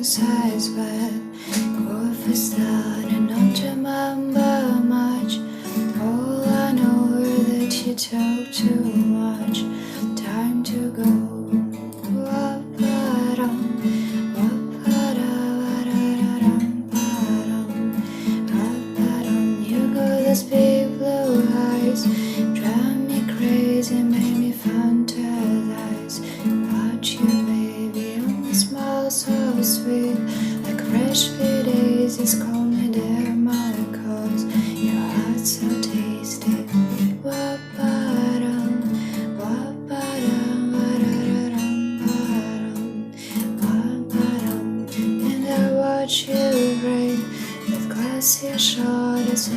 size, but growth is done and not remember much. All I know is that you talk too much. Time to go. You got those big blue eyes, drive me crazy, make me fantasize about you, baby. Only smile so sweet, like fresh daisies. Call me there, my cause your heart's so tasty. Wa-ba-dum, wa-ba-dum, wa-da-da-dum, ba-dum, wa-ba-dum. And I watch you break with glass your shoulders.